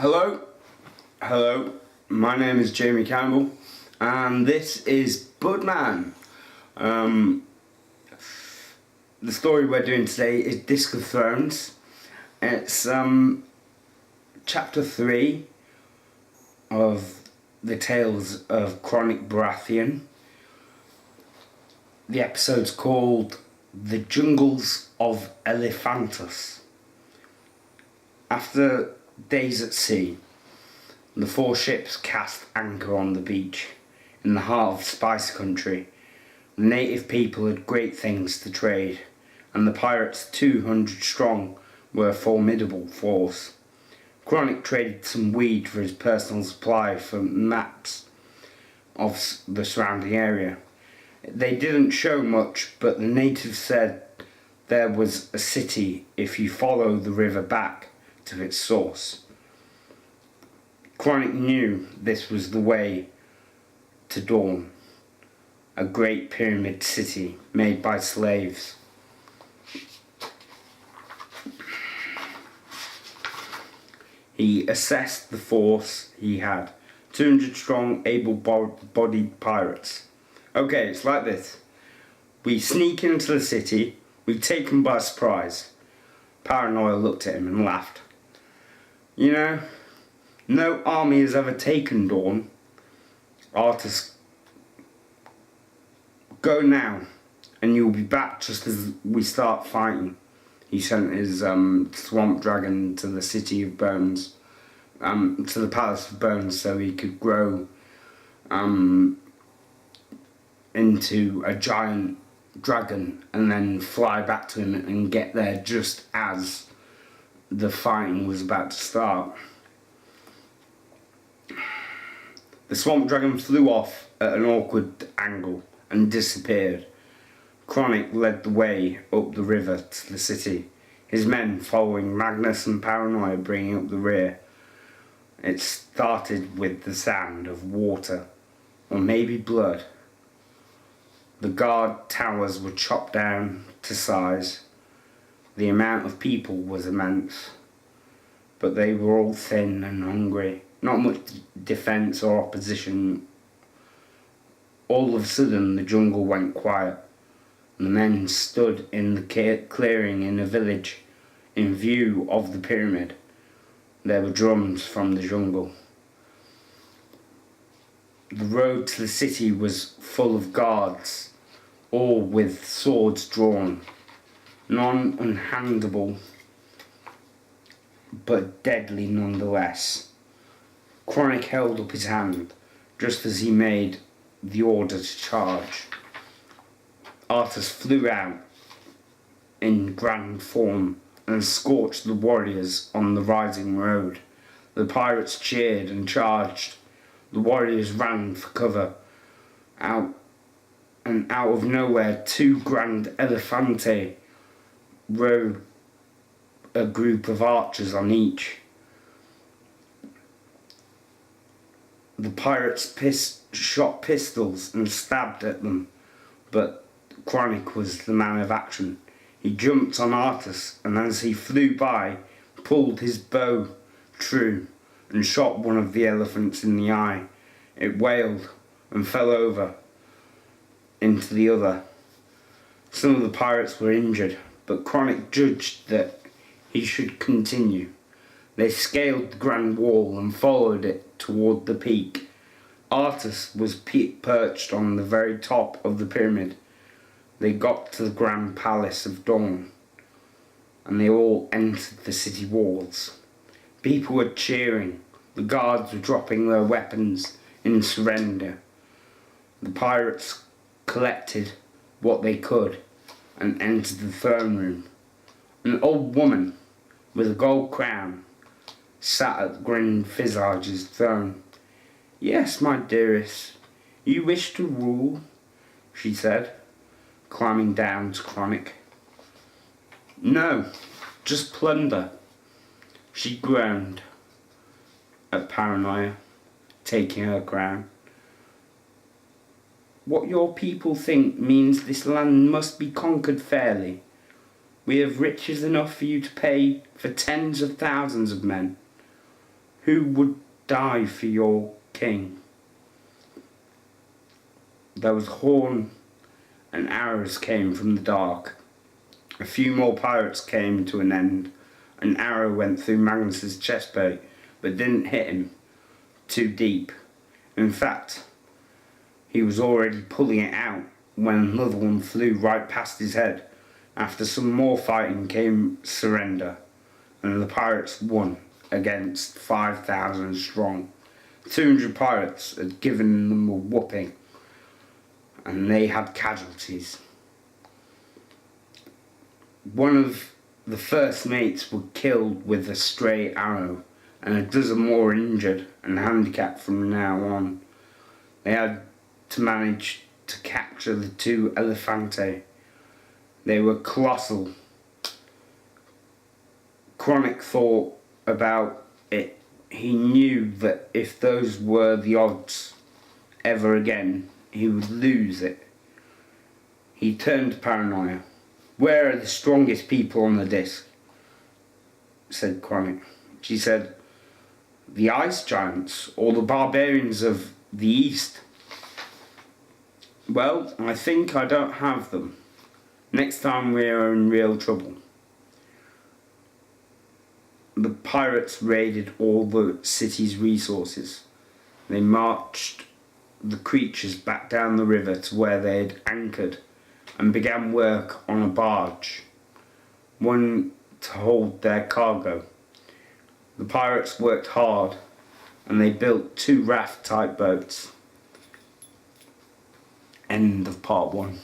Hello, my name is Jamie Cannibal and this is Budman. The story we're doing today is Disc of Thrones. It's chapter 3 of the Tales of Chronic Baratheon. The episode's called The Jungles of Elephantus. After days at sea, the 4 ships cast anchor on the beach in the heart of Spice Country. The native people had great things to trade, and the pirates, 200 strong, were a formidable force. Chronic traded some weed for his personal supply from maps of the surrounding area. They didn't show much, but the natives said there was a city if you follow the river back to its source. Chronic knew this was the way to Dawn, a great pyramid city made by slaves. He assessed the force he had, 200 strong, able-bodied pirates. Okay, it's like this. We sneak into the city, we take them by surprise. Paranoia looked at him and laughed. You know, no army has ever taken Dawn. Artus, go now, and you'll be back just as we start fighting. He sent his swamp dragon to the city of bones, to the palace of bones, so he could grow into a giant dragon and then fly back to him and get there just as the fighting was about to start. The swamp dragon flew off at an awkward angle and disappeared. Chronic led the way up the river to the city, his men following Magnus and Paranoia bringing up the rear. It started with the sound of water, or maybe blood. The guard towers were chopped down to size. The amount of people was immense, but they were all thin and hungry. Not much defence or opposition. All of a sudden the jungle went quiet. The men stood in the clearing in a village in view of the pyramid. There were drums from the jungle. The road to the city was full of guards, all with swords drawn, none unhandable, but deadly nonetheless. Chronic held up his hand, just as he made the order to charge. Artus flew out in grand form and scorched the warriors on the rising road. The pirates cheered and charged. The warriors ran for cover. Out of nowhere, 2 grand elephanti rode a group of archers on each. The pirates shot pistols and stabbed at them, but Chronic was the man of action. He jumped on Artus, and as he flew by, pulled his bow true and shot one of the elephants in the eye. It wailed and fell over into the other. Some of the pirates were injured, but Chronic judged that he should continue. They scaled the grand wall and followed it toward the peak. Artus was perched on the very top of the pyramid. They got to the grand palace of Dawn, and they all entered the city walls. People were cheering. The guards were dropping their weapons in surrender. The pirates collected what they could and entered the throne room. An old woman with a gold crown sat at the Grand Visage's throne. "Yes, my dearest, you wish to rule?" she said, climbing down to Chronic. "No, just plunder," she groaned at Paranoia, taking her crown. "What your people think means this land must be conquered fairly. We have riches enough for you to pay for tens of thousands of men." Who would die for your king? There was horn and arrows came from the dark. A few more pirates came to an end. An arrow went through Magnus's chestplate, but didn't hit him too deep. In fact, he was already pulling it out when another one flew right past his head. After some more fighting came surrender, and the pirates won against 5,000 strong. 200 pirates had given them a whooping, and they had casualties. One of the first mates were killed with a stray arrow, and a dozen more injured and handicapped from now on. They had to manage to capture the 2 elephanti. They were colossal. Chronic thought about it. He knew that if those were the odds ever again, he would lose it. He turned to Paranoia. "Where are the strongest people on the disc?" said Chronic. She said, "The ice giants or the barbarians of the east." "Well, I think I don't have them. Next time we are in real trouble." The pirates raided all the city's resources. They marched the creatures back down the river to where they had anchored and began work on a barge, one to hold their cargo. The pirates worked hard and they built 2 raft-type boats. End of part 1.